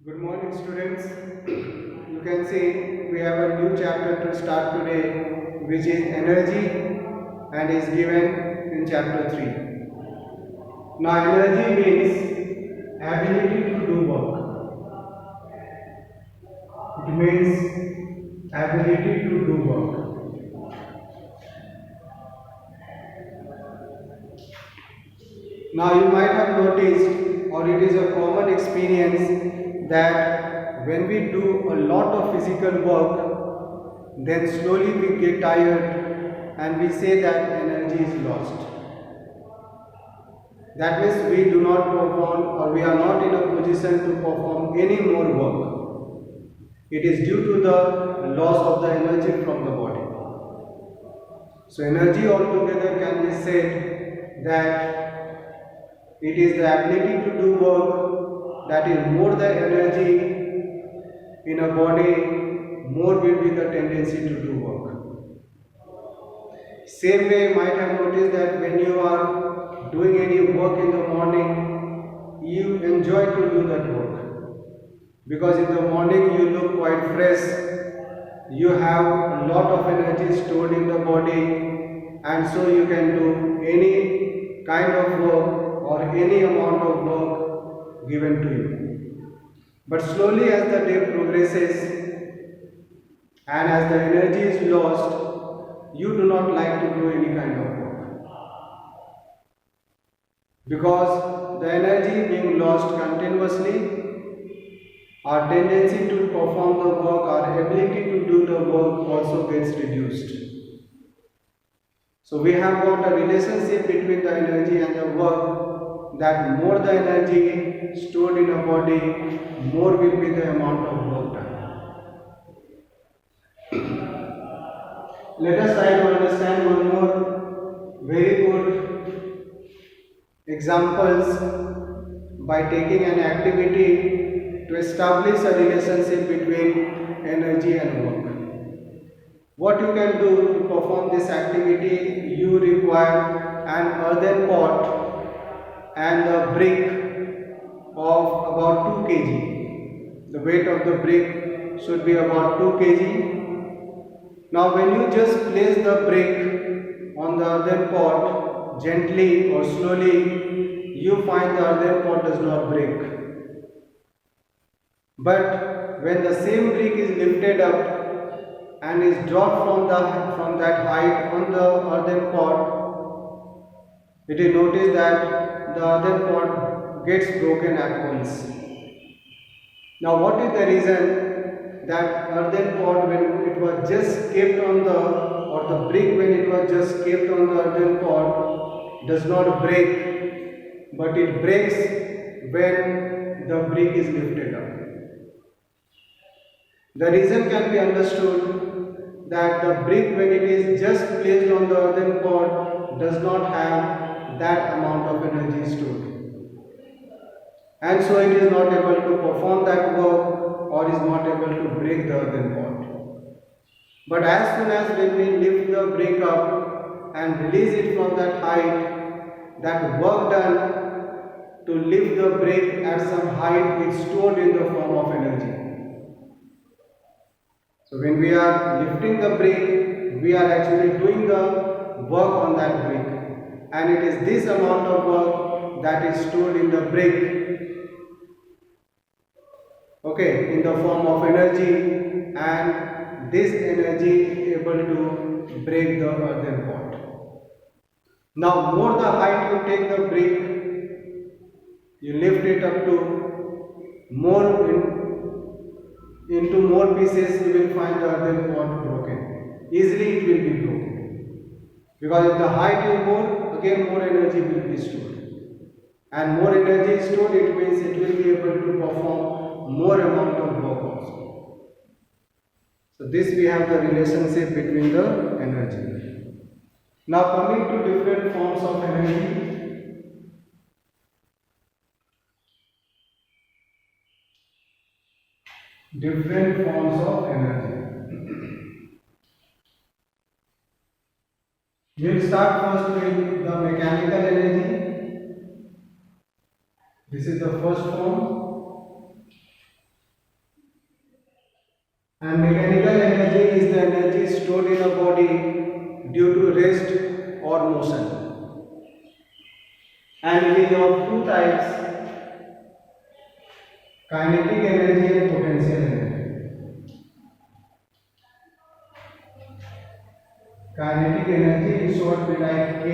Good morning, students. You can see we have a new chapter to start today, which is energy and is given in chapter 3. Now, energy means ability to do work. It means ability to do work. Now, you might have noticed, or it is a common experience, that when we do a lot of physical work, then slowly we get tired and we say that energy is lost. That means we do not perform, or we are not in a position to perform any more work. It is due to the loss of the energy from the body. So energy altogether can be said that it is the ability to do work, that is more the energy in a body, more will be the tendency to do work. Same way, you might have noticed that when you are doing any work in the morning, you enjoy to do that work. Because in the morning you look quite fresh, you have a lot of energy stored in the body, and so you can do any kind of work or any amount of work given to you. But slowly as the day progresses and as the energy is lost, you do not like to do any kind of work. Because the energy being lost continuously, our tendency to perform the work, our ability to do the work also gets reduced. So we have got a relationship between the energy and the work, that more the energy stored in a body, more will be the amount of work done. Let us try to understand one more very good examples by taking an activity to establish a relationship between energy and work. What you can do to perform this activity, you require an earthen pot and a brick of about 2 kg. The weight of the brick should be about 2 kg. Now when you just place the brick on the earthen pot gently or slowly, you find the earthen pot does not break. But when the same brick is lifted up and is dropped from that height on the earthen pot, it is noticed that the earthen pot gets broken at once. Now what is the reason that earthen pot, when it was just kept on the, or the brick when it was just kept on the earthen pot, does not break, but it breaks when the brick is lifted up? The reason can be understood that the brick, when it is just placed on the earthen pot, does not have that amount of energy stored, and so it is not able to perform that work, or is not able to break the earthen pot. But as soon as when we lift the brick up and release it from that height, that work done to lift the brick at some height is stored in the form of energy. So when we are lifting the brick, we are actually doing the work on that brick, and it is this amount of work that is stored in the brick, okay, in the form of energy, and this energy is able to break the earthen pot. Now more the height you take the brick, you lift it up to into more pieces, you will find the earthen pot broken. Easily it will be broken. Because if the height is more, again more energy will be stored. And more energy is stored, it means it will be able to perform more amount of work also. So this we have the relationship between the energy. Now coming to different forms of energy. Different forms of energy. We will start first with the mechanical energy. This is the first form. types: kinetic energy and potential energy. Kinetic energy is short we write kb.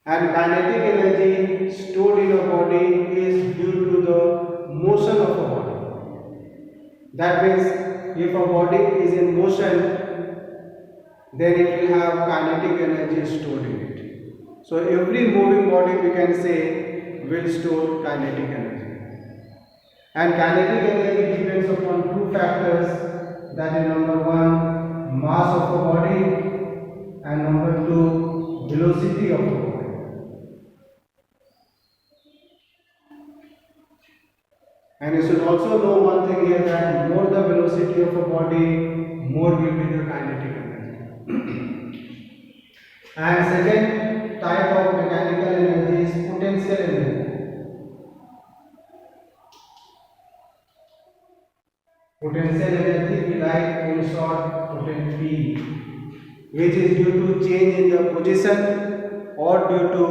And kinetic energy stored in a body is due to the motion of a body. That means if a body is in motion, then it will have kinetic energy stored in it. So every moving body we can say will store kinetic energy. And kinetic energy depends upon two factors, that is number one, mass of a body, and number two, velocity of a body. And you should also know one thing here, that more the velocity of a body, more will be the kinetic energy. And second type of mechanical energy is potential energy. Potential energy we write in short potent P, which is due to change in the position or due to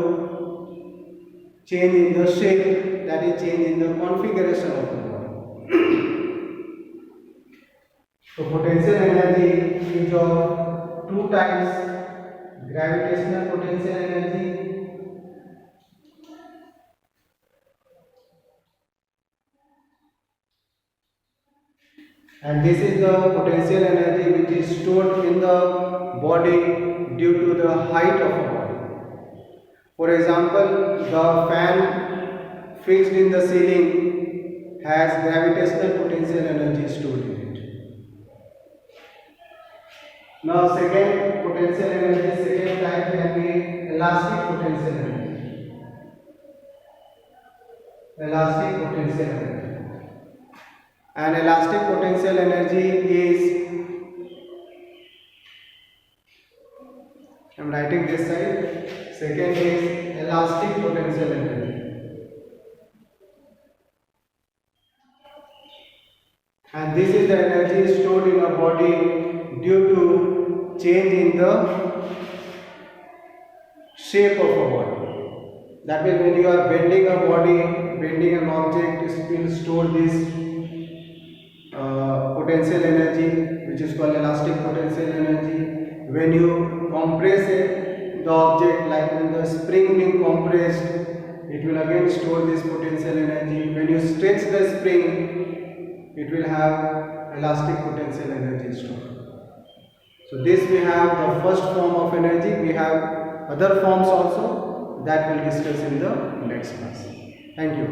change in the shape, that is change in the configuration of the body. So potential energy is of two types: gravitational potential energy and this is the potential energy which is stored in the body due to the height of a body. For example, the fan fixed in the ceiling has gravitational potential energy stored in it. Now second potential energy, second type can be elastic potential energy. Elastic potential energy. And elastic potential energy is, I am writing this side, second is elastic potential energy. And this is the energy stored in a body due to change in the shape of a body. That means when you are bending a body, bending an object, it will store this potential energy, which is called elastic potential energy. When you compress the object, like when the spring being compressed, it will again store this potential energy. When you stretch the spring, it will have elastic potential energy stored. So this we have the first form of energy. We have other forms also that we'll discuss in the next class. Thank you.